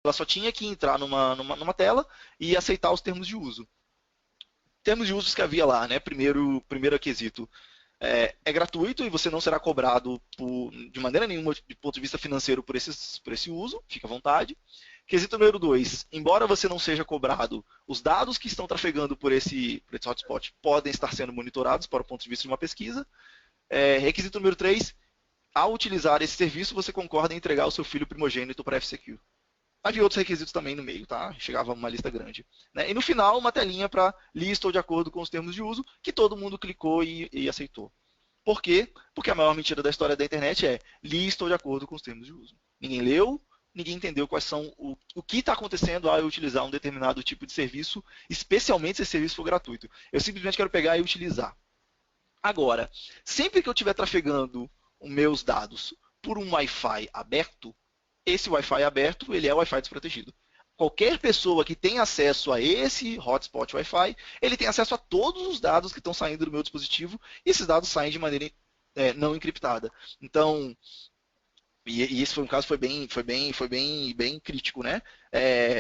ela só tinha que entrar numa tela e aceitar os termos de uso. Termos de usos que havia lá, né? Primeiro quesito. É gratuito e você não será cobrado de maneira nenhuma, de ponto de vista financeiro, por esse uso, fica à vontade. Quesito número 2, embora você não seja cobrado, os dados que estão trafegando por esse hotspot podem estar sendo monitorados para o ponto de vista de uma pesquisa. Requisito número 3, ao utilizar esse serviço, você concorda em entregar o seu filho primogênito para a F-Secure. Havia outros requisitos também no meio, tá? Chegava uma lista grande. Né? E no final, uma telinha para lista ou de acordo com os termos de uso, que todo mundo clicou e aceitou. Por quê? Porque a maior mentira da história da internet é lista ou de acordo com os termos de uso. Ninguém leu, ninguém entendeu quais são o que está acontecendo ao eu utilizar um determinado tipo de serviço, especialmente se esse serviço for gratuito. Eu simplesmente quero pegar e utilizar. Agora, sempre que eu estiver trafegando os meus dados por um Wi-Fi aberto, esse Wi-Fi aberto, ele é o Wi-Fi desprotegido. Qualquer pessoa que tem acesso a esse hotspot Wi-Fi, ele tem acesso a todos os dados que estão saindo do meu dispositivo, e esses dados saem de maneira não encriptada. Então, e esse foi um caso bem crítico, né?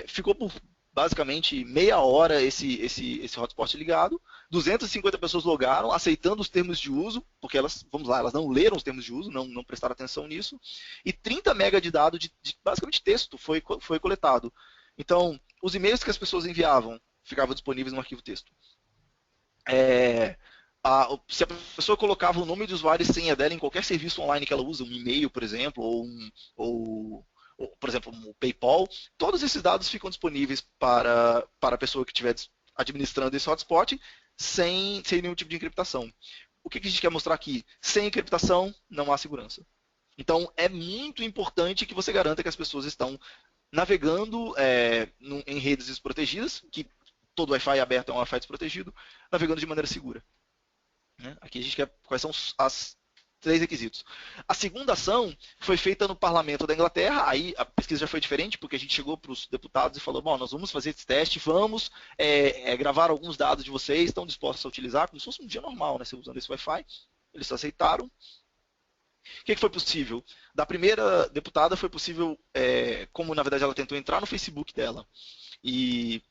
Ficou por basicamente meia hora esse hotspot ligado, 250 pessoas logaram, aceitando os termos de uso, porque elas não leram os termos de uso, não prestaram atenção nisso, e 30 MB de dado de basicamente texto foi coletado. Então, os e-mails que as pessoas enviavam ficavam disponíveis no arquivo texto. Se a pessoa colocava o nome de usuário e senha dela em qualquer serviço online que ela usa, um e-mail, por exemplo, ou por exemplo, o PayPal, todos esses dados ficam disponíveis para a pessoa que estiver administrando esse hotspot sem nenhum tipo de encriptação. O que a gente quer mostrar aqui? Sem encriptação, não há segurança. Então, é muito importante que você garanta que as pessoas estão navegando em redes desprotegidas, que todo Wi-Fi aberto é um Wi-Fi desprotegido, navegando de maneira segura. Aqui a gente quer quais são as 3 requisitos. A segunda ação foi feita no parlamento da Inglaterra, aí a pesquisa já foi diferente, porque a gente chegou para os deputados e falou, bom, nós vamos fazer esse teste, vamos gravar alguns dados de vocês, estão dispostos a utilizar, como se fosse um dia normal, né, você usando esse Wi-Fi. Eles aceitaram. O que foi possível? Da primeira deputada foi possível, como na verdade ela tentou entrar no Facebook dela, e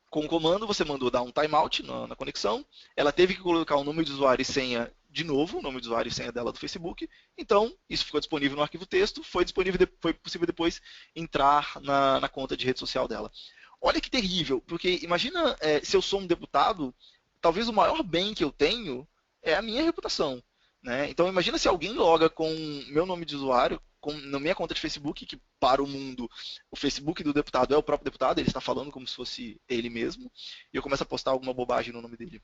com o comando você mandou dar um timeout na conexão, ela teve que colocar o nome de usuário e senha de novo, o nome de usuário e senha dela do Facebook, então isso ficou disponível no arquivo texto, foi possível depois entrar na conta de rede social dela. Olha que terrível, porque imagina se eu sou um deputado, talvez o maior bem que eu tenho é a minha reputação. Né? Então imagina se alguém loga com meu nome de usuário, na minha conta de Facebook, que para o mundo, o Facebook do deputado é o próprio deputado, ele está falando como se fosse ele mesmo, e eu começo a postar alguma bobagem no nome dele.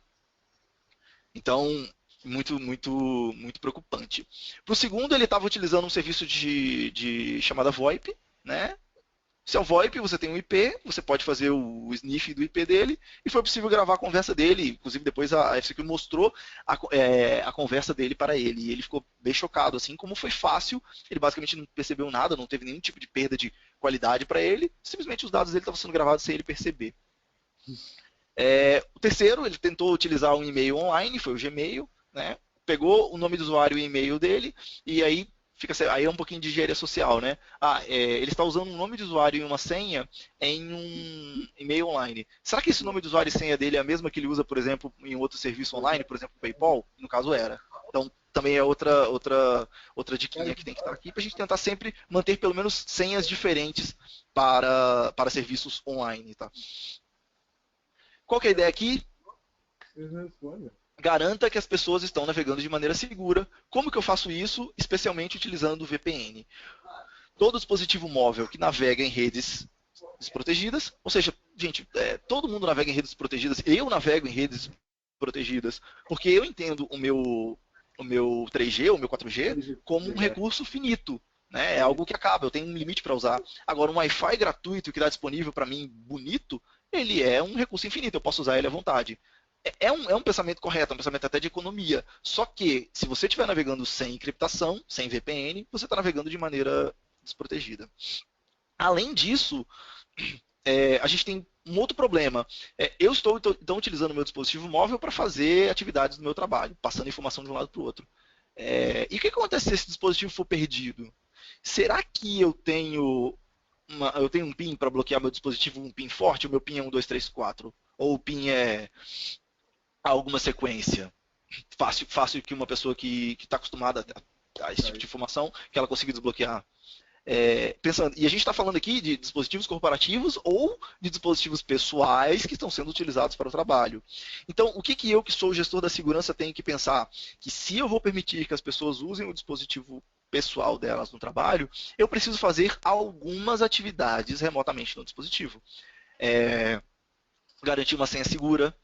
Então, muito preocupante. Para o segundo, ele estava utilizando um serviço de chamada VoIP, né? Se é o VoIP, você tem um IP, você pode fazer o sniff do IP dele, e foi possível gravar a conversa dele, inclusive depois a F-Secure mostrou a conversa dele para ele, e ele ficou bem chocado, assim como foi fácil, ele basicamente não percebeu nada, não teve nenhum tipo de perda de qualidade para ele, simplesmente os dados dele estavam sendo gravados sem ele perceber. O terceiro, ele tentou utilizar um e-mail online, foi o Gmail, né? Pegou o nome do usuário e e-mail dele, e aí aí é um pouquinho de engenharia social, né? Ele está usando um nome de usuário e uma senha em um e-mail online. Será que esse nome de usuário e senha dele é a mesma que ele usa, por exemplo, em outro serviço online, por exemplo, o PayPal? No caso era. Então, também é outra diquinha que tem que estar aqui, para a gente tentar sempre manter pelo menos senhas diferentes para serviços online, tá? Qual que é a ideia aqui? Garanta que as pessoas estão navegando de maneira segura. Como que eu faço isso? Especialmente utilizando o VPN. Todo dispositivo móvel que navega em redes desprotegidas, ou seja, gente, todo mundo navega em redes desprotegidas, eu navego em redes protegidas, porque eu entendo o meu 3G, o meu 4G, como um recurso finito. Né? É algo que acaba, eu tenho um limite para usar. Agora, um Wi-Fi gratuito que está disponível para mim, bonito, ele é um recurso infinito, eu posso usar ele à vontade. É um pensamento correto, é um pensamento até de economia. Só que, se você estiver navegando sem encriptação, sem VPN, você está navegando de maneira desprotegida. Além disso, a gente tem um outro problema. Eu estou, então, utilizando o meu dispositivo móvel para fazer atividades do meu trabalho, passando informação de um lado para o outro. E o que acontece se esse dispositivo for perdido? Será que eu tenho eu tenho um PIN para bloquear meu dispositivo, um PIN forte, o meu PIN é 1, 2, 3, 4. Ou o PIN é alguma sequência fácil que uma pessoa que está acostumada a esse tipo de informação, que ela consiga desbloquear. Pensando, e a gente está falando aqui de dispositivos corporativos ou de dispositivos pessoais que estão sendo utilizados para o trabalho. Então, o que, que eu, que sou o gestor da segurança, tenho que pensar? Que se eu vou permitir que as pessoas usem o dispositivo pessoal delas no trabalho, eu preciso fazer algumas atividades remotamente no dispositivo. Garantir uma senha segura,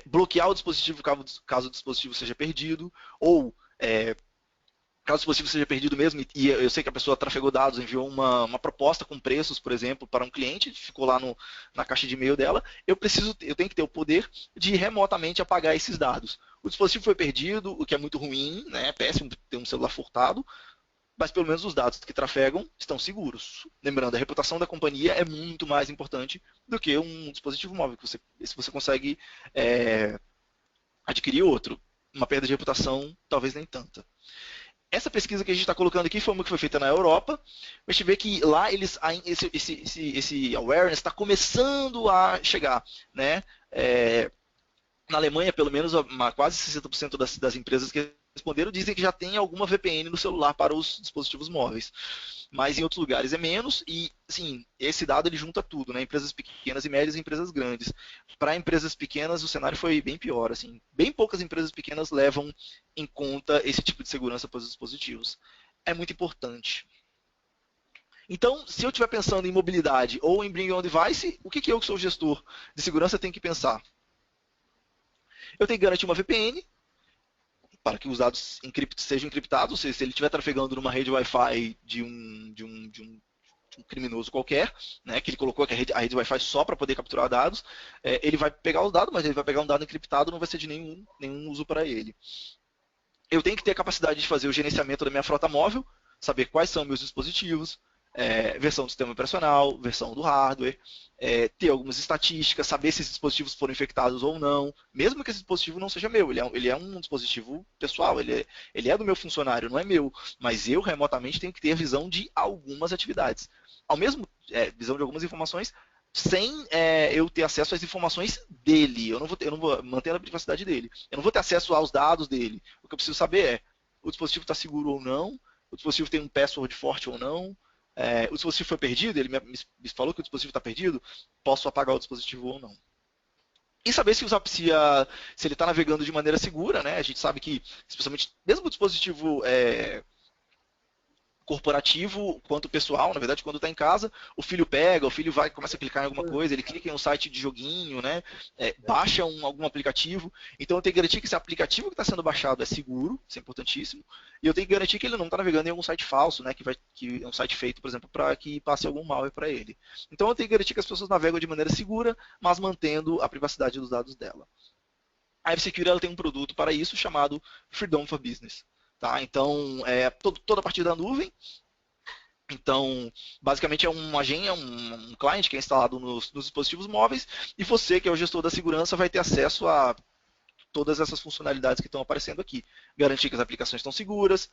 bloquear o dispositivo caso o dispositivo seja perdido, ou caso o dispositivo seja perdido mesmo, e eu sei que a pessoa trafegou dados, enviou uma proposta com preços, por exemplo, para um cliente, ficou lá na caixa de e-mail dela, eu tenho que ter o poder de remotamente apagar esses dados. O dispositivo foi perdido, o que é muito ruim, né? É péssimo ter um celular furtado, mas pelo menos os dados que trafegam estão seguros. Lembrando, a reputação da companhia é muito mais importante do que um dispositivo móvel, que se você consegue adquirir outro. Uma perda de reputação, talvez nem tanta. Essa pesquisa que a gente está colocando aqui foi uma que foi feita na Europa. A gente vê que lá esse awareness está começando a chegar. Né? Na Alemanha, pelo menos, quase 60% das empresas que responderam dizem que já tem alguma VPN no celular para os dispositivos móveis. Mas em outros lugares é menos e, sim, esse dado ele junta tudo, né? Empresas pequenas e médias e empresas grandes. Para empresas pequenas o cenário foi bem pior, assim. Bem poucas empresas pequenas levam em conta esse tipo de segurança para os dispositivos. É muito importante. Então, se eu estiver pensando em mobilidade ou em bring on device, o que eu, que sou o gestor de segurança, tenho que pensar? Eu tenho que garantir uma VPN para que os dados sejam encriptados, ou seja, se ele estiver trafegando numa rede Wi-Fi de um criminoso qualquer, né, que ele colocou a rede Wi-Fi só para poder capturar dados, ele vai pegar os dados, mas ele vai pegar um dado encriptado, não vai ser de nenhum uso para ele. Eu tenho que ter a capacidade de fazer o gerenciamento da minha frota móvel, saber quais são meus dispositivos, versão do sistema operacional, versão do hardware, ter algumas estatísticas, saber se esses dispositivos foram infectados ou não, mesmo que esse dispositivo não seja meu, ele é um dispositivo pessoal, ele é do meu funcionário, não é meu, mas eu remotamente tenho que ter visão de algumas atividades. Ao mesmo visão de algumas informações, sem eu ter acesso às informações dele, eu não vou manter a privacidade dele, eu não vou ter acesso aos dados dele. O que eu preciso saber é, o dispositivo está seguro ou não, o dispositivo tem um password forte ou não, o dispositivo foi perdido, ele me falou que o dispositivo está perdido, posso apagar o dispositivo ou não. E saber se ele está navegando de maneira segura, né? A gente sabe que, especialmente, mesmo o dispositivo corporativo quanto pessoal, na verdade, quando está em casa, o filho pega, o filho vai, começa a clicar em alguma coisa, ele clica em um site de joguinho, né? Baixa algum aplicativo. Então eu tenho que garantir que esse aplicativo que está sendo baixado é seguro, isso é importantíssimo, e eu tenho que garantir que ele não está navegando em algum site falso, né? Que é um site feito, por exemplo, para que passe algum malware para ele. Então eu tenho que garantir que as pessoas navegam de maneira segura, mas mantendo a privacidade dos dados dela. A F-Secure ela tem um produto para isso chamado Freedom for Business. Tá? Então, toda a partir da nuvem. Então, basicamente é uma agência, um cliente que é instalado nos dispositivos móveis e você, que é o gestor da segurança, vai ter acesso a todas essas funcionalidades que estão aparecendo aqui. Garantir que as aplicações estão seguras,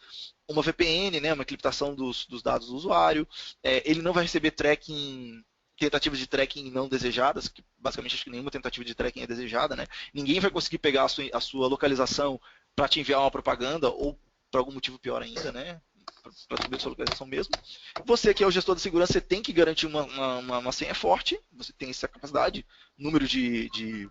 uma VPN, né, uma encriptação dos dados do usuário, ele não vai receber tentativas de tracking não desejadas, que basicamente acho que nenhuma tentativa de tracking é desejada, né? Ninguém vai conseguir pegar a sua localização para te enviar uma propaganda ou por algum motivo pior ainda, né? Para saber a sua localização mesmo. Você que é o gestor de segurança, você tem que garantir uma senha forte, você tem essa capacidade, número de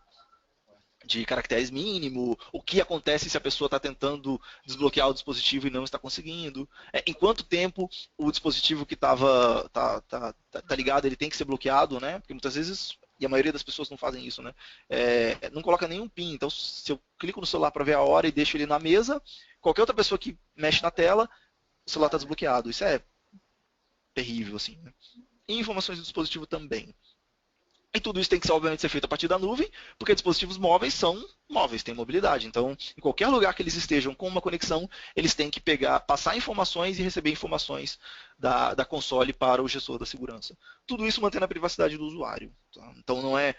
caracteres mínimo, o que acontece se a pessoa está tentando desbloquear o dispositivo e não está conseguindo, em quanto tempo o dispositivo que tá ligado ele tem que ser bloqueado, né? Porque muitas vezes, e a maioria das pessoas não fazem isso, né? Não coloca nenhum PIN, então se eu clico no celular para ver a hora e deixo ele na mesa, qualquer outra pessoa que mexe na tela, o celular está desbloqueado. Isso é terrível, assim. Né? E informações do dispositivo também. E tudo isso tem que ser, obviamente, ser feito a partir da nuvem, porque dispositivos móveis são móveis, têm mobilidade. Então, em qualquer lugar que eles estejam com uma conexão, eles têm que passar informações e receber informações da console para o gestor da segurança. Tudo isso mantendo a privacidade do usuário. Tá? Então, não é,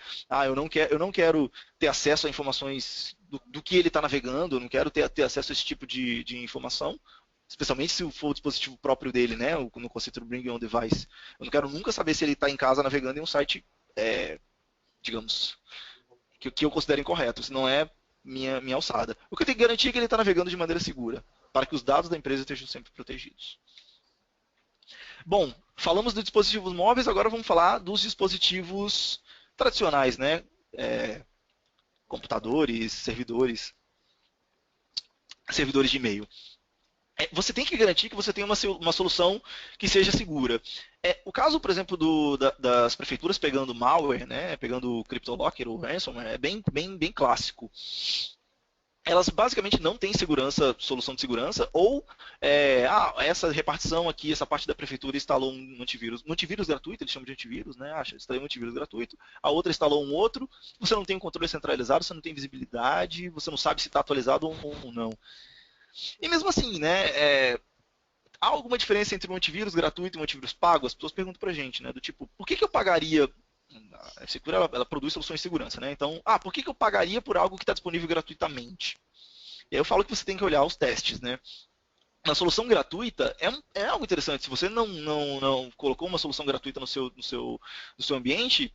eu não quero ter acesso a informações do que ele está navegando, eu não quero ter acesso a esse tipo de informação. especialmente se for o dispositivo próprio dele, né, no conceito do Bring Your Own Device. Eu não quero nunca saber se ele está em casa navegando em um site, digamos, que eu considero incorreto, se não é minha alçada. O que eu tenho que garantir é que ele está navegando de maneira segura, para que os dados da empresa estejam sempre protegidos. Bom, falamos dos dispositivos móveis, agora vamos falar dos dispositivos tradicionais, né? Computadores, servidores de e-mail. Você tem que garantir que você tem uma solução que seja segura. O caso, por exemplo, das prefeituras pegando malware, né, pegando CryptoLocker ou ransomware, é bem clássico. Elas basicamente não têm solução de segurança, ou essa repartição aqui, essa parte da prefeitura instalou um antivírus. Um antivírus gratuito, eles chamam de antivírus, né? Instalei um antivírus gratuito, a outra instalou um outro, você não tem um controle centralizado, você não tem visibilidade, você não sabe se está atualizado ou não. E mesmo assim, né? Há alguma diferença entre um antivírus gratuito e um antivírus pago? As pessoas perguntam pra gente, né? Do tipo, por que eu pagaria... A Secure, ela produz soluções de segurança, né? Então, por que eu pagaria por algo que está disponível gratuitamente? E aí eu falo que você tem que olhar os testes, né? Uma solução gratuita é algo interessante. Se você não colocou uma solução gratuita no seu ambiente,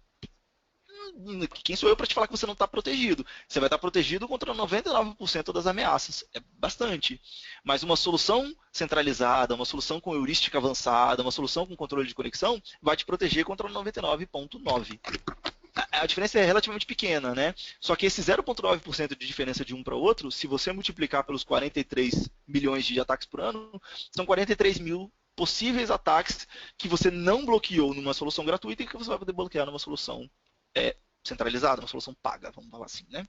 quem sou eu para te falar que você não está protegido? Você vai estar protegido contra 99% das ameaças. É bastante. Mas uma solução centralizada, uma solução com heurística avançada, uma solução com controle de conexão, vai te proteger contra 99,9%. A diferença é relativamente pequena, né? Só que esse 0,9% de diferença de um para o outro, se você multiplicar pelos 43 milhões de ataques por ano, são 43 mil possíveis ataques que você não bloqueou numa solução gratuita e que você vai poder bloquear numa solução centralizada, uma solução paga, vamos falar assim, né?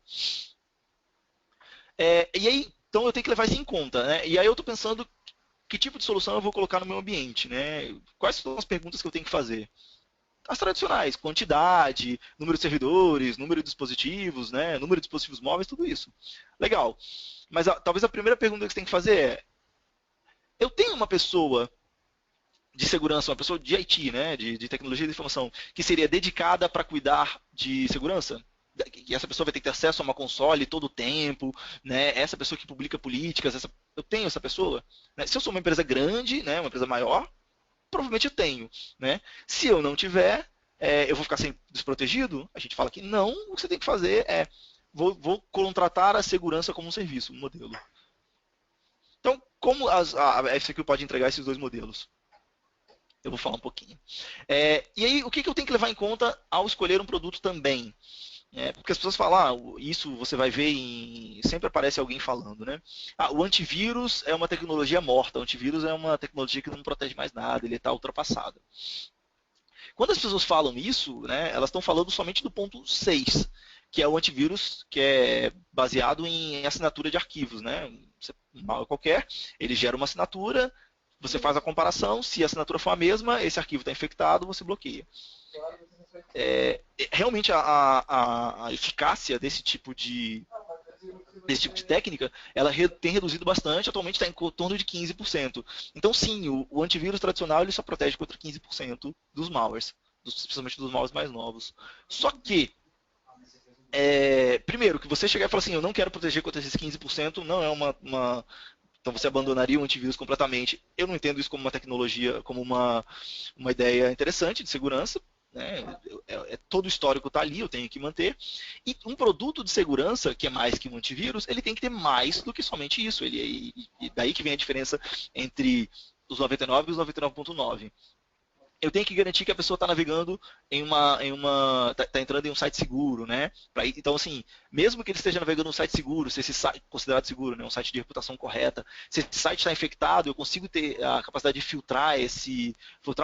E aí, então eu tenho que levar isso em conta, né? E aí eu estou pensando que tipo de solução eu vou colocar no meu ambiente, né? Quais são as perguntas que eu tenho que fazer? As tradicionais, quantidade, número de servidores, número de dispositivos, né? Número de dispositivos móveis, tudo isso. Legal. Mas talvez a primeira pergunta que você tem que fazer é: eu tenho uma pessoa de segurança, uma pessoa de IT, né, de tecnologia de informação, que seria dedicada para cuidar de segurança? E essa pessoa vai ter que ter acesso a uma console todo o tempo, né? Essa pessoa que publica políticas, eu tenho essa pessoa? Né? Se eu sou uma empresa grande, né, uma empresa maior, provavelmente eu tenho, né? Se eu não tiver, eu vou ficar sempre desprotegido? A gente fala que não, o que você tem que fazer é vou contratar a segurança como um serviço, um modelo. Então, como a FCQ pode entregar esses dois modelos? Eu vou falar um pouquinho. E aí, o que eu tenho que levar em conta ao escolher um produto também? Porque as pessoas falam, isso você vai ver sempre aparece alguém falando, né? O antivírus é uma tecnologia morta, o antivírus é uma tecnologia que não protege mais nada, ele está ultrapassado. Quando as pessoas falam isso, né, elas estão falando somente do ponto 6, que é o antivírus que é baseado em assinatura de arquivos, né? Um mal qualquer, ele gera uma assinatura, você faz a comparação, se a assinatura for a mesma, esse arquivo está infectado, você bloqueia. Realmente a eficácia desse tipo de técnica, ela tem reduzido bastante, atualmente está em torno de 15%. Então sim, o antivírus tradicional ele só protege contra 15% dos malwares, especialmente dos malwares mais novos. Só que, primeiro, que você chegar e falar assim, eu não quero proteger contra esses 15%, não é uma então você abandonaria o antivírus completamente. Eu não entendo isso como uma tecnologia, como uma ideia interessante de segurança. Né? Todo o histórico está ali, eu tenho que manter. E um produto de segurança, que é mais que um antivírus, ele tem que ter mais do que somente isso. E daí que vem a diferença entre os 99 e os 99.9. Eu tenho que garantir que a pessoa está navegando está entrando em um site seguro, né? Então, assim, mesmo que ele esteja navegando em um site seguro, se esse site considerado seguro, né, um site de reputação correta, se esse site está infectado, eu consigo ter a capacidade de filtrar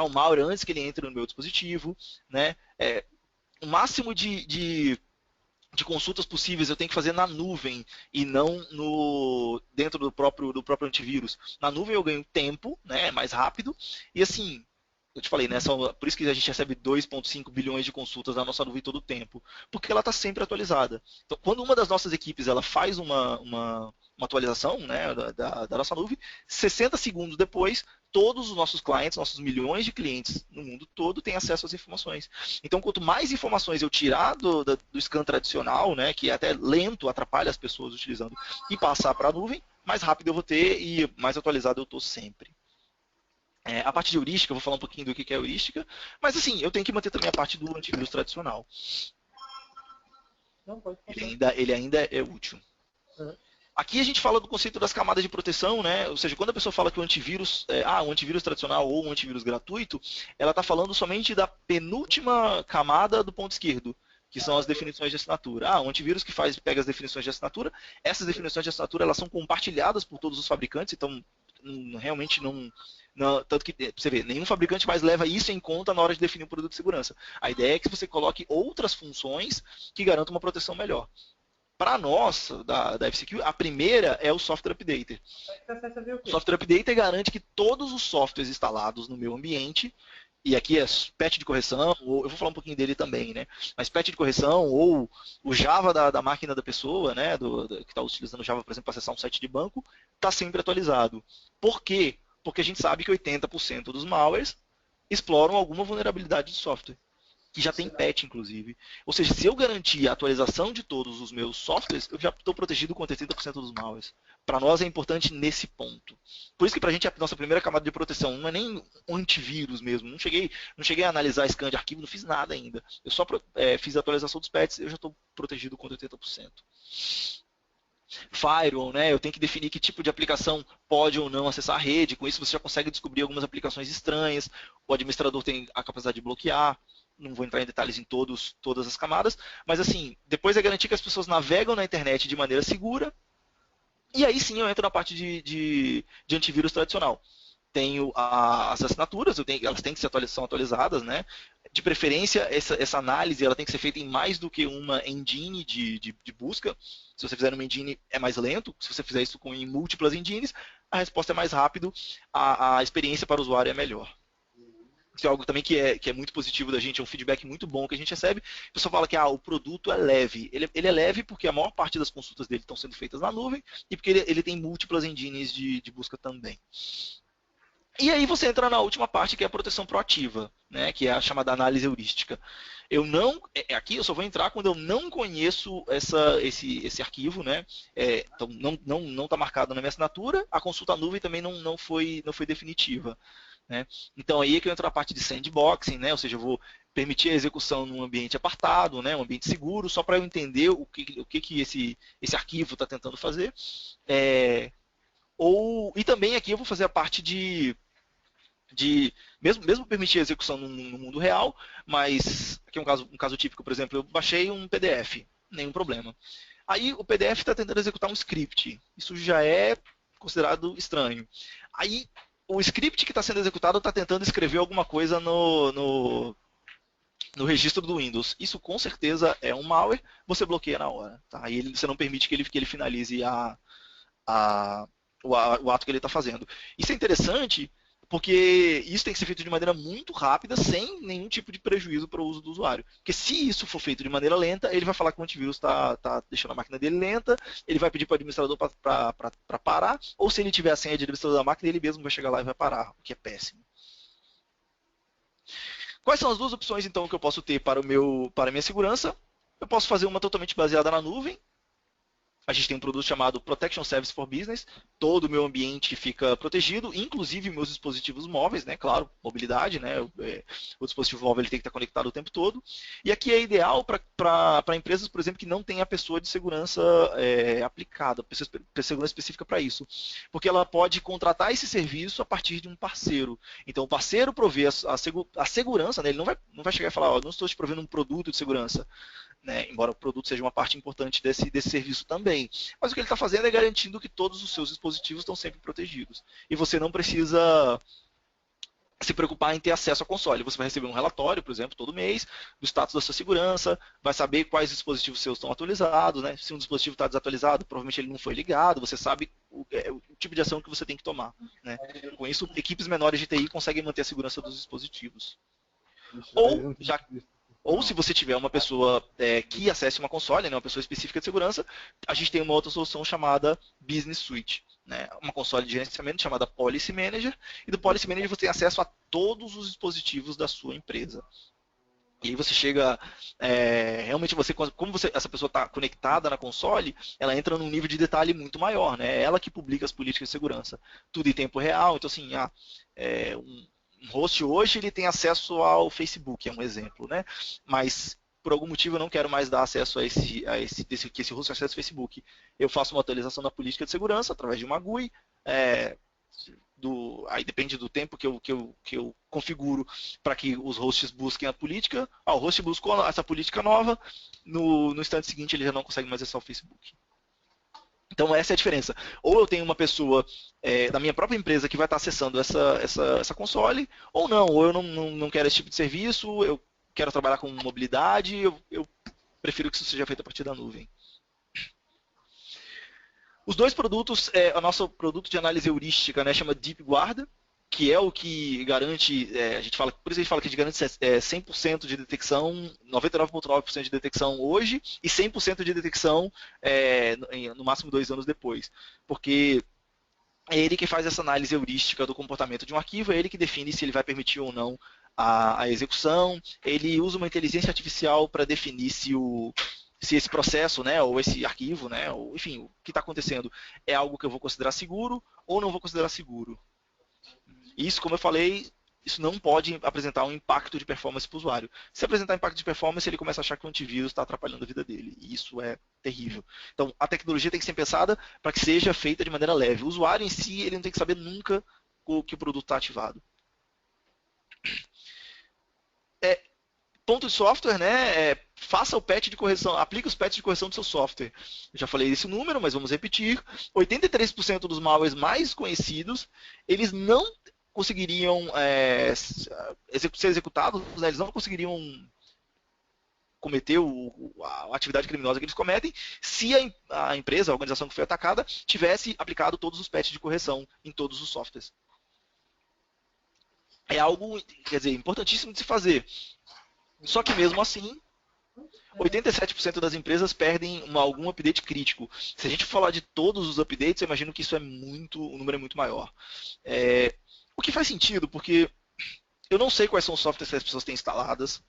o malware antes que ele entre no meu dispositivo, né? O máximo de consultas possíveis eu tenho que fazer na nuvem e não dentro do próprio antivírus. Na nuvem eu ganho tempo, né? É mais rápido e assim. Eu te falei, né? Por isso que a gente recebe 2,5 bilhões de consultas na nossa nuvem todo o tempo, porque ela está sempre atualizada. Então, quando uma das nossas equipes ela faz uma atualização, né, da nossa nuvem, 60 segundos depois, todos os nossos clientes, nossos milhões de clientes no mundo todo têm acesso às informações. Então, quanto mais informações eu tirar do scan tradicional, né, que é até lento, atrapalha as pessoas utilizando, e passar para a nuvem, mais rápido eu vou ter e mais atualizado eu estou sempre. A parte de heurística, eu vou falar um pouquinho do que é heurística, mas assim, eu tenho que manter também a parte do antivírus tradicional. Não, pode Ele ainda é útil. Aqui a gente fala do conceito das camadas de proteção, né? Ou seja, quando a pessoa fala que o antivírus, um antivírus tradicional ou um antivírus gratuito, ela está falando somente da penúltima camada do ponto esquerdo, que são as definições de assinatura. Um antivírus que pega as definições de assinatura, essas definições de assinatura elas são compartilhadas por todos os fabricantes, então realmente não, tanto que você vê, nenhum fabricante mais leva isso em conta na hora de definir um produto de segurança. A ideia é que você coloque outras funções que garantam uma proteção melhor. Para nós, da FCQ, a primeira é o Software Updater. O Software Updater garante que todos os softwares instalados no meu ambiente, e aqui é patch de correção, ou eu vou falar um pouquinho dele também, né? Mas patch de correção, ou o Java da máquina da pessoa, né? Que está utilizando o Java, por exemplo, para acessar um site de banco, está sempre atualizado. Por quê? Porque a gente sabe que 80% dos malwares exploram alguma vulnerabilidade de software, que já tem patch, inclusive. Ou seja, se eu garantir a atualização de todos os meus softwares, eu já estou protegido contra 80% dos malwares. Para nós é importante nesse ponto. Por isso que para a gente a nossa primeira camada de proteção não é nem um antivírus mesmo. Não cheguei a analisar scan de arquivo, não fiz nada ainda. Eu só fiz a atualização dos patches, eu já estou protegido contra 80%. Firewall, né? Eu tenho que definir que tipo de aplicação pode ou não acessar a rede. Com isso você já consegue descobrir algumas aplicações estranhas. O administrador tem a capacidade de bloquear. Não vou entrar em detalhes em todas as camadas, mas assim, depois é garantir que as pessoas navegam na internet de maneira segura, e aí sim eu entro na parte de antivírus tradicional. Tenho as assinaturas, elas têm que ser são atualizadas, né? De preferência, essa análise ela tem que ser feita em mais do que uma engine de busca. Se você fizer uma engine, é mais lento. Se você fizer isso em múltiplas engines, a resposta é mais rápido, a experiência para o usuário é melhor. Isso é algo também que é muito positivo da gente, é um feedback muito bom que a gente recebe. A pessoa fala que o produto é leve. Ele é leve porque a maior parte das consultas dele estão sendo feitas na nuvem e porque ele tem múltiplas engines de busca também. E aí você entra na última parte, que é a proteção proativa, né, que é a chamada análise heurística. Aqui eu só vou entrar quando eu não conheço esse arquivo, né? Então não está marcado na minha assinatura, a consulta à nuvem também não foi definitiva. Né? Então aí é que eu entro na parte de sandboxing, né? Ou seja, eu vou permitir a execução num ambiente apartado, né? Um ambiente seguro, só para eu entender o que esse arquivo está tentando fazer. E também aqui eu vou fazer a parte de mesmo permitir a execução no mundo real, mas aqui é um caso típico, por exemplo, eu baixei um PDF, nenhum problema. Aí o PDF está tentando executar um script, isso já é considerado estranho. Aí o script que está sendo executado está tentando escrever alguma coisa no registro do Windows. Isso com certeza é um malware, você bloqueia na hora. Tá? Aí você não permite que ele finalize o ato que ele está fazendo. Isso é interessante porque isso tem que ser feito de maneira muito rápida, sem nenhum tipo de prejuízo para o uso do usuário. Porque se isso for feito de maneira lenta, ele vai falar que o antivírus está deixando a máquina dele lenta, ele vai pedir para o administrador para parar, ou se ele tiver a senha de administrador da máquina, ele mesmo vai chegar lá e vai parar, o que é péssimo. Quais são as duas opções, então, que eu posso ter para a minha segurança? Eu posso fazer uma totalmente baseada na nuvem. A gente tem um produto chamado Protection Service for Business. Todo o meu ambiente fica protegido, inclusive meus dispositivos móveis, né? Claro, mobilidade, né? O dispositivo móvel ele tem que estar conectado o tempo todo. E aqui é ideal para empresas, por exemplo, que não tem a pessoa de segurança aplicada, pessoa de segurança específica para isso. Porque ela pode contratar esse serviço a partir de um parceiro. Então, o parceiro provê a segurança, né? Ele não vai chegar e falar, não estou te provendo um produto de segurança. Né, embora o produto seja uma parte importante desse serviço também. Mas o que ele está fazendo é garantindo que todos os seus dispositivos estão sempre protegidos. E você não precisa se preocupar em ter acesso ao console. Você vai receber um relatório, por exemplo, todo mês, do status da sua segurança, vai saber quais dispositivos seus estão atualizados, né? Se um dispositivo está desatualizado, provavelmente ele não foi ligado, você sabe o tipo de ação que você tem que tomar. Né? Com isso, equipes menores de TI conseguem manter a segurança dos dispositivos. Ou se você tiver uma pessoa que acesse uma console, né, uma pessoa específica de segurança, a gente tem uma outra solução chamada Business Suite. Né, uma console de gerenciamento chamada Policy Manager. E do Policy Manager você tem acesso a todos os dispositivos da sua empresa. E aí você chega, realmente como essa pessoa está conectada na console, ela entra num nível de detalhe muito maior, né? É ela que publica as políticas de segurança, tudo em tempo real. Então assim, um host hoje ele tem acesso ao Facebook, é um exemplo, né? Mas por algum motivo eu não quero mais dar acesso que esse host acesse ao Facebook. Eu faço uma atualização da política de segurança através de uma GUI. é, Aí depende do tempo que eu configuro para que os hosts busquem a política. O host buscou essa política nova, no instante seguinte ele já não consegue mais acessar o Facebook. Então essa é a diferença. Ou eu tenho uma pessoa da minha própria empresa que vai estar acessando essa console, ou não, ou eu não quero esse tipo de serviço, eu quero trabalhar com mobilidade, eu prefiro que isso seja feito a partir da nuvem. Os dois produtos, o nosso produto de análise heurística, né, chama Deep Guarda, que é o que garante, por isso a gente fala que a gente garante 100% de detecção, 99,9% de detecção hoje e 100% de detecção no máximo 2 anos depois. Porque é ele que faz essa análise heurística do comportamento de um arquivo, é ele que define se ele vai permitir ou não a execução, ele usa uma inteligência artificial para definir se esse processo, né, ou esse arquivo, né, ou, enfim, o que está acontecendo é algo que eu vou considerar seguro ou não vou considerar seguro. Isso, como eu falei, isso não pode apresentar um impacto de performance para o usuário. Se apresentar impacto de performance, ele começa a achar que o antivírus está atrapalhando a vida dele. E isso é terrível. Então, a tecnologia tem que ser pensada para que seja feita de maneira leve. O usuário em si, ele não tem que saber nunca que o produto está ativado. Ponto de software, né? Faça o patch de correção, aplique os patches de correção do seu software. Eu já falei esse número, mas vamos repetir. 83% dos malwares mais conhecidos, eles não conseguiriam ser executados, né? Eles não conseguiriam cometer a atividade criminosa que eles cometem se a empresa, a organização que foi atacada, tivesse aplicado todos os patches de correção em todos os softwares. É algo, quer dizer, importantíssimo de se fazer. Só que mesmo assim, 87% das empresas perdem algum update crítico. Se a gente falar de todos os updates, eu imagino que isso o número é muito maior. O que faz sentido, porque eu não sei quais são os softwares que as pessoas têm instaladas,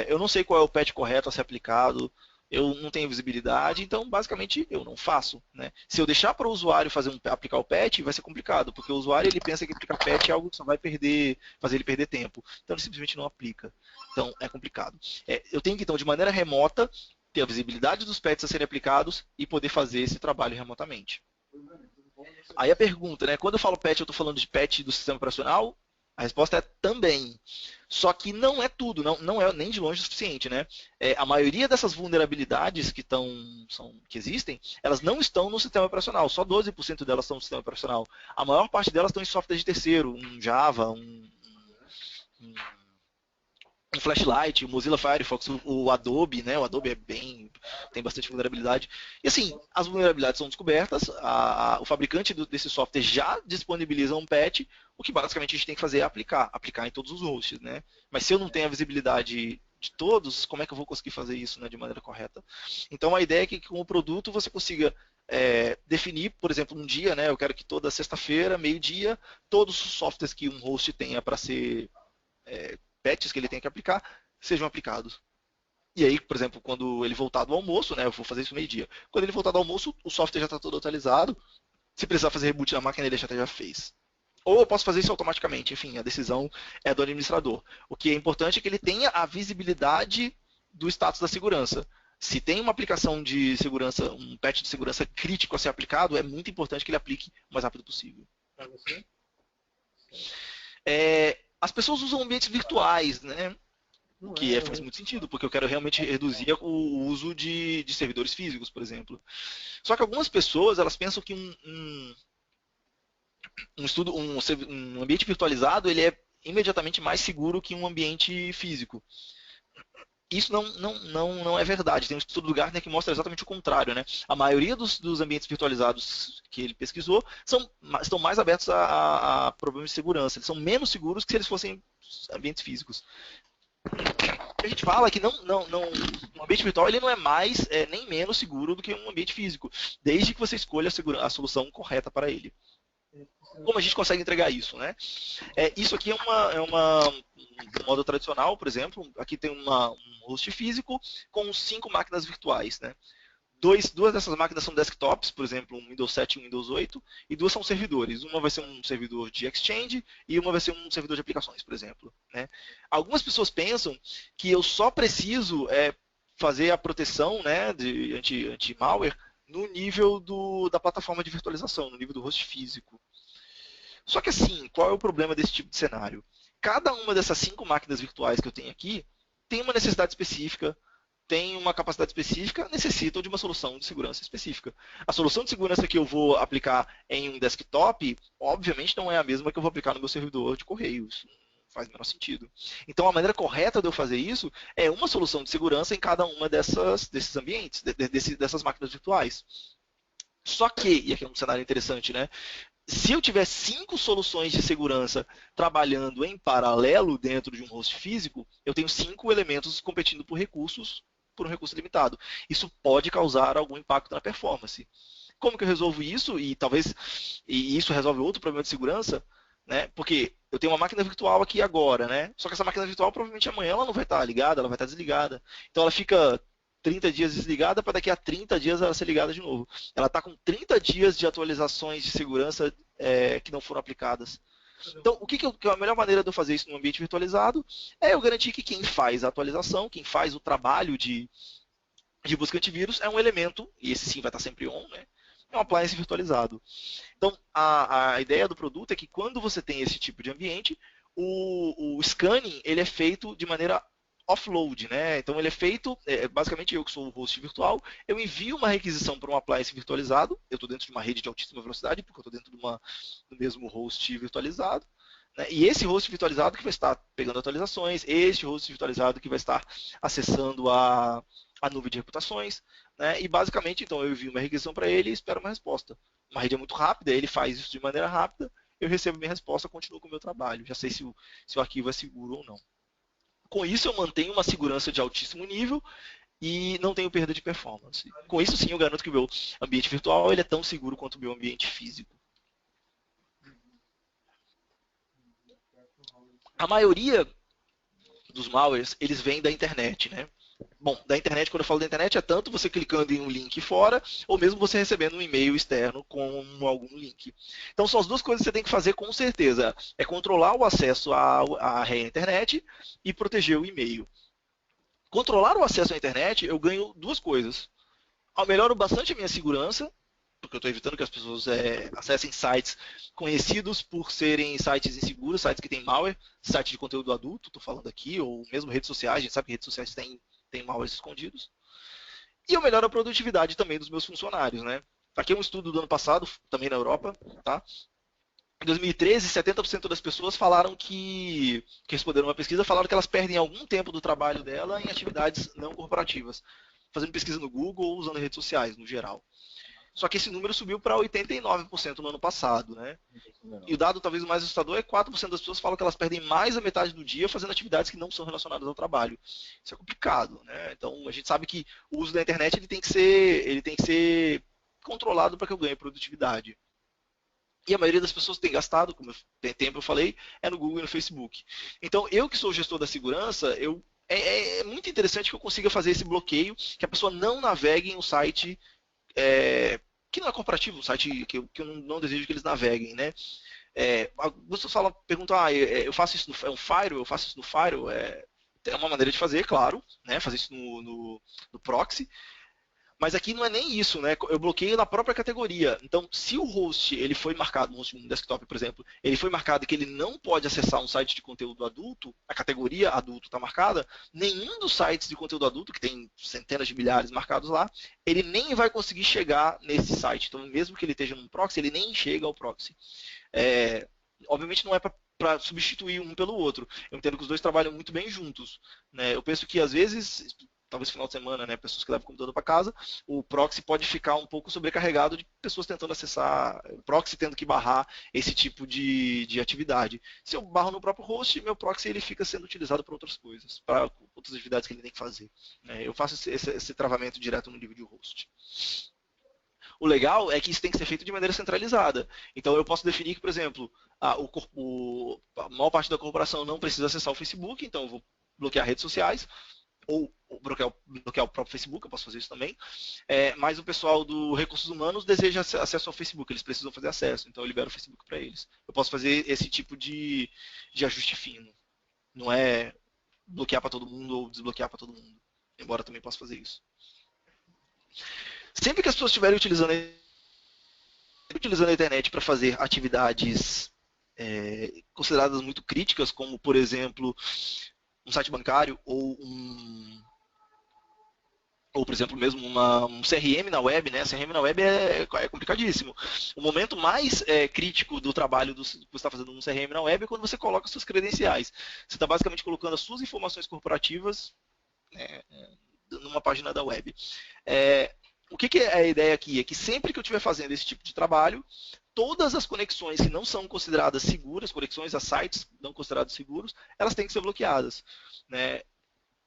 eu não sei qual é o patch correto a ser aplicado, eu não tenho visibilidade, então basicamente eu não faço. Né? Se eu deixar para o usuário aplicar o patch, vai ser complicado, porque o usuário ele pensa que aplicar patch é algo que só vai fazer ele perder tempo. Então ele simplesmente não aplica. Então é complicado. Eu tenho que, então, de maneira remota, ter a visibilidade dos patches a serem aplicados e poder fazer esse trabalho remotamente. Aí a pergunta, né? Quando eu falo patch, eu estou falando de patch do sistema operacional? A resposta é também. Só que não é tudo, não é nem de longe o suficiente. Né? A maioria dessas vulnerabilidades que existem, elas não estão no sistema operacional. Só 12% delas estão no sistema operacional. A maior parte delas estão em software de terceiro, um Java, um Flashlight, o Mozilla Firefox, o Adobe, né? O Adobe tem bastante vulnerabilidade. E assim, as vulnerabilidades são descobertas, o fabricante desse software já disponibiliza um patch, o que basicamente a gente tem que fazer é aplicar em todos os hosts, né? Mas se eu não tenho a visibilidade de todos, como é que eu vou conseguir fazer isso, né, de maneira correta? Então a ideia é que com o produto você consiga definir, por exemplo, um dia, né? Eu quero que toda sexta-feira, meio-dia, todos os softwares que um host tenha para ser patches que ele tem que aplicar, sejam aplicados. E aí, por exemplo, quando ele voltar do almoço, né, eu vou fazer isso meio-dia. Quando ele voltar do almoço, o software já está todo atualizado. Se precisar fazer reboot na máquina, ele já fez. Ou eu posso fazer isso automaticamente. Enfim, a decisão é do administrador. O que é importante é que ele tenha a visibilidade do status da segurança. Se tem uma aplicação de segurança, um patch de segurança crítico a ser aplicado, é muito importante que ele aplique o mais rápido possível. Para você? As pessoas usam ambientes virtuais, né? O que faz muito sentido, porque eu quero realmente reduzir o uso de servidores físicos, por exemplo. Só que algumas pessoas elas pensam que um ambiente virtualizado ele é imediatamente mais seguro que um ambiente físico. Isso não é verdade. Tem um estudo do Gartner que mostra exatamente o contrário. Né? A maioria dos ambientes virtualizados que ele pesquisou estão mais abertos a problemas de segurança. Eles são menos seguros que se eles fossem ambientes físicos. A gente fala que um ambiente virtual ele não é mais nem menos seguro do que um ambiente físico, desde que você escolha a solução correta para ele. Como a gente consegue entregar isso, né? Isso aqui um modo tradicional, por exemplo. Aqui tem um host físico com 5 máquinas virtuais, né? Duas dessas máquinas são desktops, por exemplo, um Windows 7 e um Windows 8, e duas são servidores. Uma vai ser um servidor de Exchange e uma vai ser um servidor de aplicações, por exemplo, né? Algumas pessoas pensam que eu só preciso fazer a proteção, né, de anti-malware no nível da plataforma de virtualização, no nível do host físico. Só que assim, qual é o problema desse tipo de cenário? Cada uma dessas 5 máquinas virtuais que eu tenho aqui tem uma necessidade específica, tem uma capacidade específica, necessitam de uma solução de segurança específica. A solução de segurança que eu vou aplicar em um desktop, obviamente não é a mesma que eu vou aplicar no meu servidor de correio. Isso não faz o menor sentido. Então, a maneira correta de eu fazer isso é uma solução de segurança em cada uma desses ambientes, dessas máquinas virtuais. Só que, e aqui é um cenário interessante, né? Se eu tiver 5 soluções de segurança trabalhando em paralelo dentro de um host físico, eu tenho 5 elementos competindo por um recurso limitado. Isso pode causar algum impacto na performance. Como que eu resolvo isso? E isso resolve outro problema de segurança, né? Porque eu tenho uma máquina virtual aqui agora, né? Só que essa máquina virtual provavelmente amanhã ela não vai estar ligada, ela vai estar desligada. Então ela fica 30 dias desligada para daqui a 30 dias ela ser ligada de novo. Ela está com 30 dias de atualizações de segurança que não foram aplicadas. Então, que é a melhor maneira de eu fazer isso no ambiente virtualizado é eu garantir que quem faz a atualização, quem faz o trabalho de busca antivírus é um elemento, e esse sim vai estar sempre on, né? É um appliance virtualizado. Então, a ideia do produto é que quando você tem esse tipo de ambiente, o scanning ele é feito de maneira offload, né? Então ele é feito, basicamente eu que sou o host virtual, eu envio uma requisição para um appliance virtualizado, eu estou dentro de uma rede de altíssima velocidade, porque eu estou dentro do mesmo host virtualizado, né? E esse host virtualizado que vai estar pegando atualizações, esse host virtualizado que vai estar acessando a nuvem de reputações, né? E basicamente, então, eu envio uma requisição para ele e espero uma resposta. Uma rede é muito rápida, ele faz isso de maneira rápida, eu recebo minha resposta, continuo com o meu trabalho. Já sei se o arquivo é seguro ou não. Com isso, eu mantenho uma segurança de altíssimo nível e não tenho perda de performance. Com isso, sim, eu garanto que o meu ambiente virtual ele é tão seguro quanto o meu ambiente físico. A maioria dos malwares, eles vêm da internet, né? Bom, da internet, quando eu falo da internet, é tanto você clicando em um link fora, ou mesmo você recebendo um e-mail externo com algum link. Então, são as duas coisas que você tem que fazer com certeza. É controlar o acesso à internet e proteger o e-mail. Controlar o acesso à internet, eu ganho duas coisas. Eu melhoro bastante a minha segurança, porque eu estou evitando que as pessoas acessem sites conhecidos por serem sites inseguros, sites que têm malware, site de conteúdo adulto, estou falando aqui, ou mesmo redes sociais, a gente sabe que redes sociais têm malwares escondidos. E eu melhoro a produtividade também dos meus funcionários, né? Aqui é um estudo do ano passado, também na Europa, tá? Em 2013, 70% das pessoas falaram que responderam uma pesquisa, falaram que elas perdem algum tempo do trabalho dela em atividades não corporativas, fazendo pesquisa no Google ou usando redes sociais, no geral. Só que esse número subiu para 89% no ano passado, né? E o dado talvez o mais assustador é que 4% das pessoas falam que elas perdem mais da metade do dia fazendo atividades que não são relacionadas ao trabalho. Isso é complicado, né? Então a gente sabe que o uso da internet ele tem que ser controlado para que eu ganhe produtividade. E a maioria das pessoas tem gastado, como tem tempo eu falei, é no Google e no Facebook. Então, eu que sou gestor da segurança, é muito interessante que eu consiga fazer esse bloqueio, que a pessoa não navegue em um site que não é corporativo, um site que eu não desejo que eles naveguem, né? Algumas pessoas perguntam, eu faço isso no Firewall, eu faço isso no Firewall, é uma maneira de fazer, claro, né? Fazer isso no proxy, mas aqui não é nem isso, né? Eu bloqueio na própria categoria. Então, se o host ele foi marcado, um desktop, por exemplo, ele foi marcado que ele não pode acessar um site de conteúdo adulto, a categoria adulto está marcada, nenhum dos sites de conteúdo adulto, que tem centenas de milhares marcados lá, ele nem vai conseguir chegar nesse site. Então, mesmo que ele esteja num proxy, ele nem chega ao proxy. Obviamente não é para substituir um pelo outro. Eu entendo que os dois trabalham muito bem juntos, né? Eu penso que às vezes talvez final de semana, né, pessoas que levam o computador para casa, o proxy pode ficar um pouco sobrecarregado de pessoas tentando acessar, o proxy tendo que barrar esse tipo de atividade. Se eu barro no próprio host, meu proxy ele fica sendo utilizado para outras coisas, para outras atividades que ele tem que fazer. Eu faço esse travamento direto no nível de host. O legal é que isso tem que ser feito de maneira centralizada. Então eu posso definir que, por exemplo, a maior parte da corporação não precisa acessar o Facebook, então eu vou bloquear redes sociais, ou bloquear o próprio Facebook, eu posso fazer isso também. Mas o pessoal do Recursos Humanos deseja acesso ao Facebook, eles precisam fazer acesso, então eu libero o Facebook para eles. Eu posso fazer esse tipo de ajuste fino. Não é bloquear para todo mundo ou desbloquear para todo mundo. Embora eu também possa fazer isso. Sempre que as pessoas estiverem utilizando a internet para fazer atividades consideradas muito críticas, como, por exemplo, um site bancário ou por exemplo, mesmo um CRM na web, né? CRM na web é complicadíssimo. O momento mais crítico do trabalho que você está fazendo no CRM na web é quando você coloca suas credenciais. Você está basicamente colocando as suas informações corporativas numa página da web. O que é a ideia aqui? É que sempre que eu estiver fazendo esse tipo de trabalho, todas as conexões que não são consideradas seguras, conexões a sites não considerados seguros, elas têm que ser bloqueadas. Né?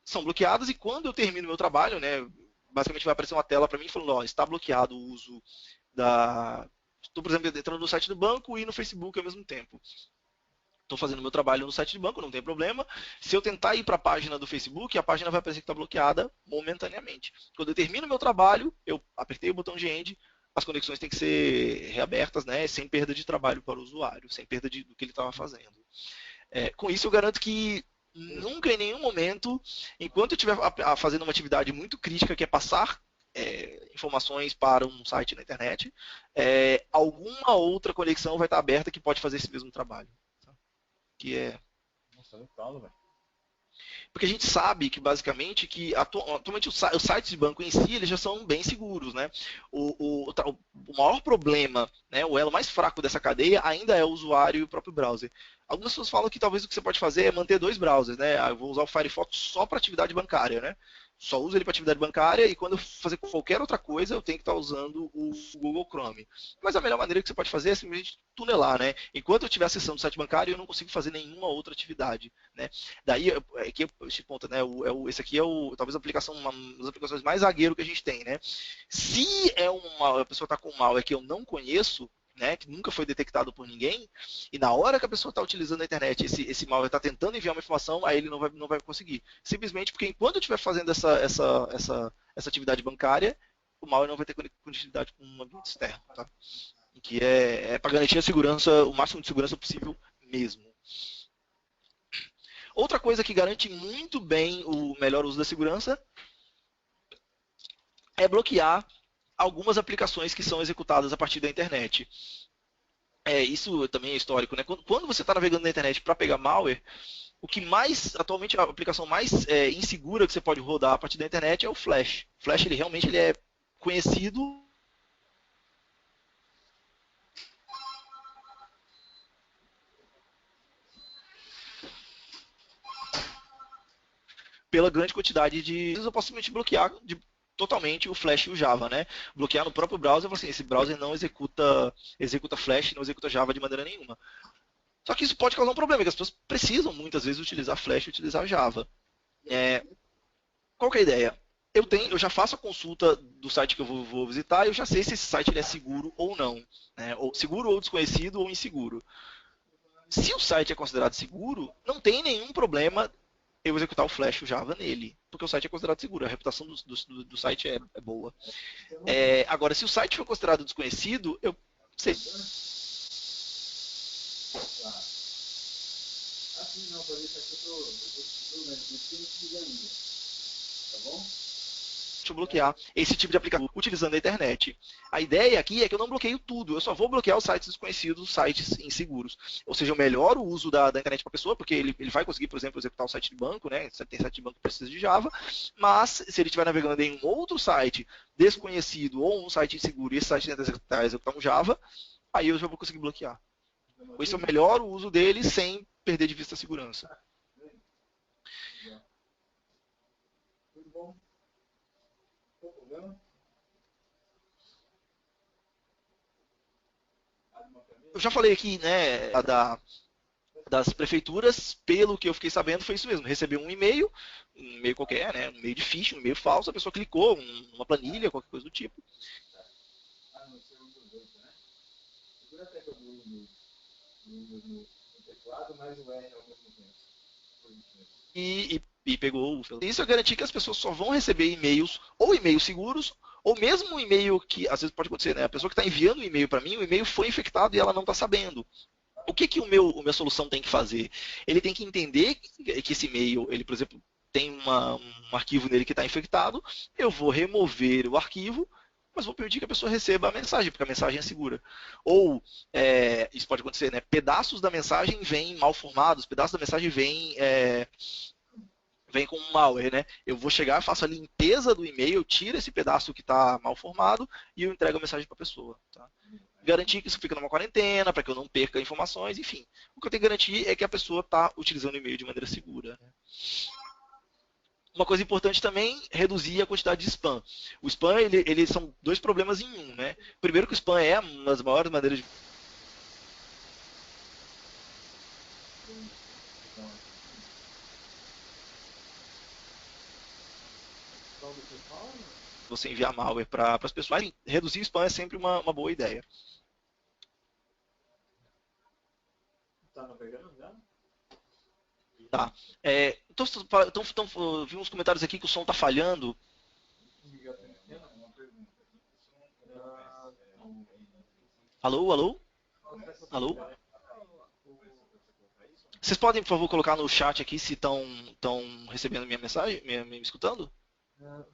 São bloqueadas e quando eu termino meu trabalho, né, basicamente vai aparecer uma tela para mim falando, ó, está bloqueado o uso da... Estou, por exemplo, entrando no site do banco e no Facebook ao mesmo tempo. Estou fazendo meu trabalho no site do banco, não tem problema. Se eu tentar ir para a página do Facebook, a página vai aparecer que está bloqueada momentaneamente. Quando eu termino meu trabalho, eu apertei o botão de end, as conexões têm que ser reabertas, né, sem perda de trabalho para o usuário, sem perda do que ele estava fazendo. Com isso, eu garanto que nunca, em nenhum momento, enquanto eu estiver fazendo uma atividade muito crítica, que é passar informações para um site na internet, alguma outra conexão vai estar aberta que pode fazer esse mesmo trabalho. Que é... Nossa, eu falo, velho. Porque a gente sabe que, basicamente, que atualmente os sites de banco em si, eles já são bem seguros, né? O maior problema, né, o elo mais fraco dessa cadeia ainda é o usuário e o próprio browser. Algumas pessoas falam que talvez o que você pode fazer é manter dois browsers, né? Eu vou usar o Firefox só para atividade bancária, né? Só uso ele para atividade bancária e quando eu fazer qualquer outra coisa, eu tenho que estar usando o Google Chrome. Mas a melhor maneira que você pode fazer é simplesmente tunelar, né? Enquanto eu estiver acessando o site bancário, eu não consigo fazer nenhuma outra atividade, né? Daí, aqui esse ponto, né? Esse aqui é talvez uma das aplicações mais zagueiro que a gente tem, né? Se a pessoa está com um malware que eu não conheço, né, que nunca foi detectado por ninguém, e na hora que a pessoa está utilizando a internet, esse malware está tentando enviar uma informação, aí ele não vai conseguir. Simplesmente porque enquanto eu estiver fazendo essa atividade bancária, o malware não vai ter conectividade com um ambiente externo. Tá? Que é para garantir a segurança, o máximo de segurança possível mesmo. Outra coisa que garante muito bem o melhor uso da segurança é bloquear algumas aplicações que são executadas a partir da internet. Isso também é histórico, né? Quando você está navegando na internet para pegar malware, o que mais, atualmente, a aplicação mais insegura que você pode rodar a partir da internet é o Flash. O Flash, ele realmente é conhecido pela grande quantidade de... Eu posso simplesmente bloquear totalmente o Flash e o Java, né? Bloquear no próprio browser, assim, esse browser não executa Flash, não executa Java de maneira nenhuma. Só que isso pode causar um problema, que as pessoas precisam muitas vezes utilizar Flash e utilizar Java. Qual que é a ideia? Eu já faço a consulta do site que eu vou visitar e eu já sei se esse site ele é seguro ou não. Né? Ou seguro ou desconhecido ou inseguro. Se o site é considerado seguro, não tem nenhum problema eu executar o Flash e o Java nele, porque o site é considerado seguro, a reputação do site é boa. Agora, se o site for considerado desconhecido, eu sei. Assim não, por isso aqui eu tô vendo, não tem que ligar ainda, tá bom? Deixa eu bloquear esse tipo de aplicação utilizando a internet. A ideia aqui é que eu não bloqueio tudo, eu só vou bloquear os sites desconhecidos, os sites inseguros. Ou seja, eu melhoro o uso da internet para a pessoa, porque ele vai conseguir, por exemplo, executar o site de banco, né? Tem site de banco que precisa de Java, mas se ele estiver navegando em um outro site desconhecido ou um site inseguro e esse site tenta executar um Java, aí eu já vou conseguir bloquear. Esse é o melhor uso dele sem perder de vista a segurança. Tudo bom? Qual o problema? Eu já falei aqui, né, das prefeituras, pelo que eu fiquei sabendo, foi isso mesmo. Recebeu um e-mail qualquer, né, um e-mail de phishing, um e-mail falso, a pessoa clicou, uma planilha, qualquer coisa do tipo. na tecla do Windows no teclado, mais o R ao mesmo tempo. Por gentileza. E pegou o filtro. Isso é garantir que as pessoas só vão receber e-mails, ou e-mails seguros, ou mesmo um e-mail que, às vezes pode acontecer, né? A pessoa que está enviando o e-mail para mim, o e-mail foi infectado e ela não está sabendo. O que a minha solução tem que fazer? Ele tem que entender que esse e-mail, ele, por exemplo, tem um arquivo nele que está infectado, eu vou remover o arquivo, mas vou permitir que a pessoa receba a mensagem, porque a mensagem é segura. Ou, isso pode acontecer, né? Pedaços da mensagem vêm mal formados, pedaços da mensagem vem com um malware, né? Eu vou chegar, faço a limpeza do e-mail, tiro esse pedaço que está mal formado e eu entrego a mensagem para a pessoa. Tá? Garantir que isso fica numa quarentena, para que eu não perca informações, enfim. O que eu tenho que garantir é que a pessoa está utilizando o e-mail de maneira segura. Uma coisa importante também, reduzir a quantidade de spam. O spam, ele são dois problemas em um, né? Primeiro que o spam é uma das maiores maneiras de Qual do pessoal? você enviar malware para as pessoas. Mas reduzir o spam é sempre uma boa ideia. Tá navegando já? Tá. Vi uns comentários aqui que o som está falhando. Miguel Pequeno, uma pergunta. Alô, alô? Alô? Vocês podem, por favor, colocar no chat aqui se estão recebendo minha mensagem, me escutando?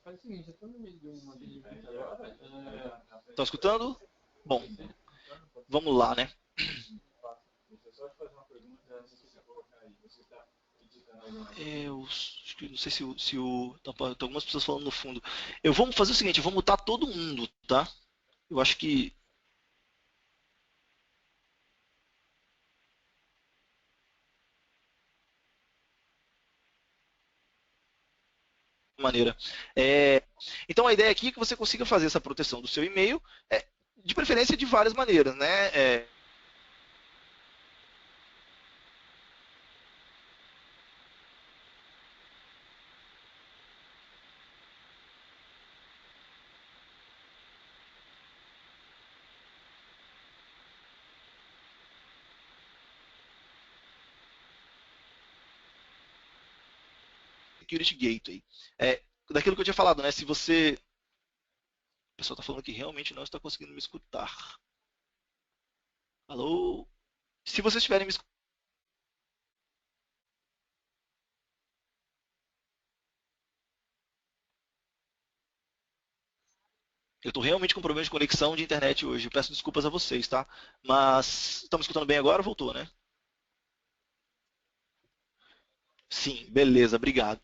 Faz o seguinte, eu estou no meio de uma visita agora. Estão escutando? Bom, vamos lá, né? Deixa eu só te fazer uma pergunta antes de você colocar aí. Você está editando alguma Não sei se o. Tem algumas pessoas falando no fundo. Eu vou fazer o seguinte, eu vou mutar todo mundo, tá? Eu acho que. Maneira. Então a ideia aqui é que você consiga fazer essa proteção do seu e-mail, de preferência de várias maneiras, né? Security Gateway. Daquilo que eu tinha falado, né? Se você. O pessoal está falando que realmente não está conseguindo me escutar. Alô? Se vocês estiverem me escutando. Eu estou realmente com problema de conexão de internet hoje. Eu peço desculpas a vocês, tá? Mas estamos escutando bem agora? Voltou, né? Sim, beleza, obrigado.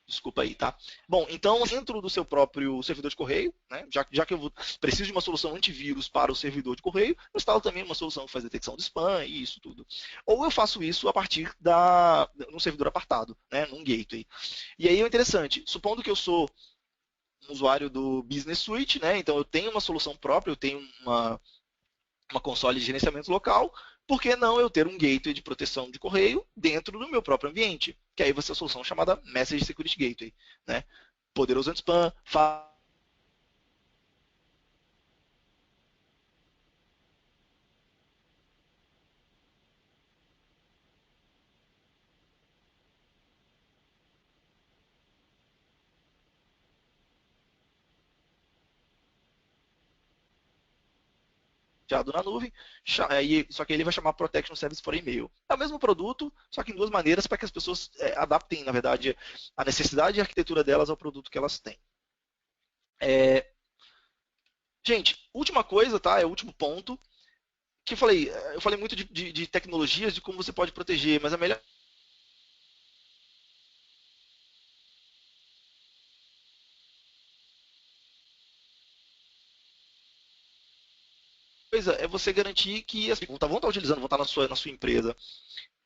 Desculpa aí, tá? Bom, então, dentro do seu próprio servidor de correio, né, já que eu preciso de uma solução antivírus para o servidor de correio, eu instalo também uma solução que faz detecção de spam e isso tudo. Ou eu faço isso a partir num servidor apartado, né, num gateway. E aí é interessante, supondo que eu sou um usuário do Business Suite, né, então eu tenho uma solução própria, eu tenho uma console de gerenciamento local, por que não eu ter um gateway de proteção de correio dentro do meu próprio ambiente? Que aí vai ser a solução chamada Message Security Gateway. Né? Poderoso anti-spam, na nuvem, só que ele vai chamar Protection Service for E-mail. É o mesmo produto, só que em duas maneiras para que as pessoas adaptem, na verdade, a necessidade e a arquitetura delas ao produto que elas têm. Gente, última coisa, tá? É o último ponto. Que eu falei muito de tecnologias, de como você pode proteger, mas a melhor coisa é você garantir que as pessoas vão estar utilizando, vão estar na sua empresa.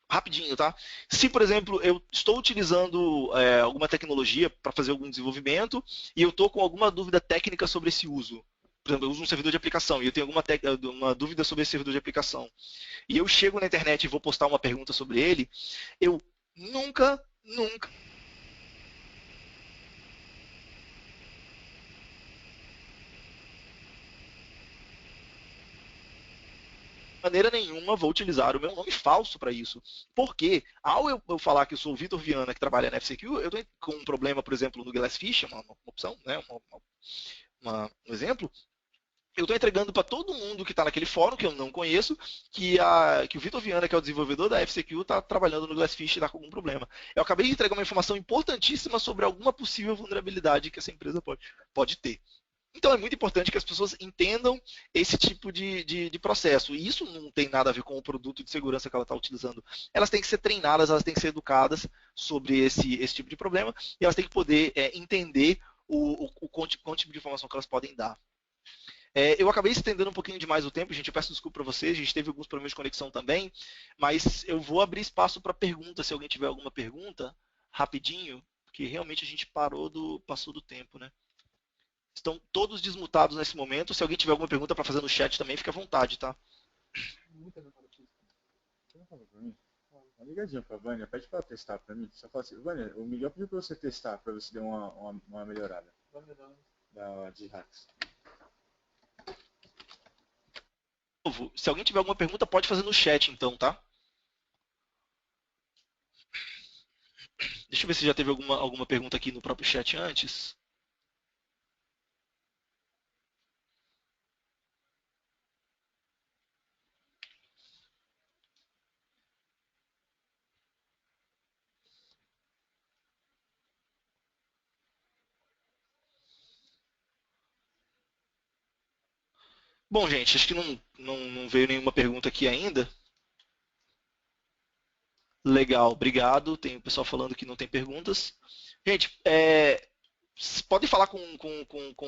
Rapidinho, tá? Se, por exemplo, eu estou utilizando alguma tecnologia para fazer algum desenvolvimento e eu estou com alguma dúvida técnica sobre esse uso, por exemplo, eu uso um servidor de aplicação e eu tenho uma dúvida sobre esse servidor de aplicação, e eu chego na internet e vou postar uma pergunta sobre ele, eu nunca maneira nenhuma vou utilizar o meu nome falso para isso. Porque, ao eu falar que eu sou o Vitor Viana, que trabalha na FCQ, eu estou com um problema, por exemplo, no Glassfish, uma opção, né, um exemplo, eu estou entregando para todo mundo que está naquele fórum, que eu não conheço, que o Vitor Viana, que é o desenvolvedor da FCQ, está trabalhando no Glassfish e está com algum problema. Eu acabei de entregar uma informação importantíssima sobre alguma possível vulnerabilidade que essa empresa pode ter. Então é muito importante que as pessoas entendam esse tipo de processo. E isso não tem nada a ver com o produto de segurança que ela está utilizando. Elas têm que ser treinadas, elas têm que ser educadas sobre esse tipo de problema e elas têm que poder entender qual tipo de informação que elas podem dar. Eu acabei estendendo um pouquinho demais o tempo, gente. Eu peço desculpa para vocês. A gente teve alguns problemas de conexão também, mas eu vou abrir espaço para pergunta, se alguém tiver alguma pergunta, rapidinho, porque realmente a gente passou do tempo, né? Estão todos desmutados nesse momento. Se alguém tiver alguma pergunta para fazer no chat também, fique à vontade, tá? Muita gente fala pra mim. Uma ligadinha pra Vânia, pede pra ela testar pra mim. Só fala assim, Vânia, o Miguel pediu pra você testar, pra você dar uma melhorada. De hacks. Se alguém tiver alguma pergunta, pode fazer no chat, então, tá? Deixa eu ver se já teve alguma pergunta aqui no próprio chat antes. Bom, gente, acho que não veio nenhuma pergunta aqui ainda. Legal, obrigado. Tem o pessoal falando que não tem perguntas. Gente, podem falar com o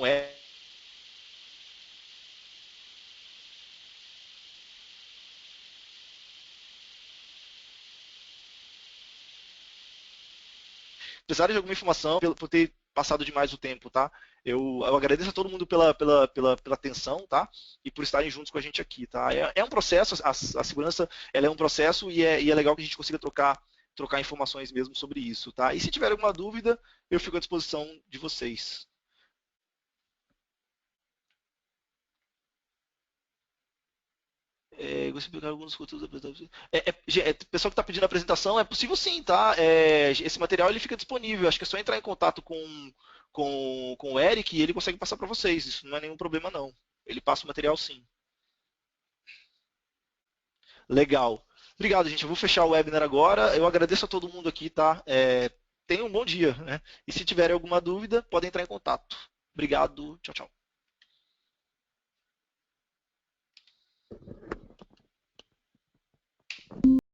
precisarem de alguma informação, por ter passado demais o tempo, tá? Eu agradeço a todo mundo pela atenção, tá? E por estarem juntos com a gente aqui, tá? É um processo, a segurança ela é um processo e é legal que a gente consiga trocar informações mesmo sobre isso, tá? E se tiver alguma dúvida, eu fico à disposição de vocês. Gostaria de pegar alguns conteúdos apresentados. Pessoal que está pedindo a apresentação, é possível sim, tá? Esse material ele fica disponível. Acho que é só entrar em contato com o Eric e ele consegue passar para vocês. Isso não é nenhum problema, não. Ele passa o material sim. Legal. Obrigado, gente. Eu vou fechar o webinar agora. Eu agradeço a todo mundo aqui, tá? Tenham um bom dia, né? E se tiverem alguma dúvida, podem entrar em contato. Obrigado. Tchau, tchau.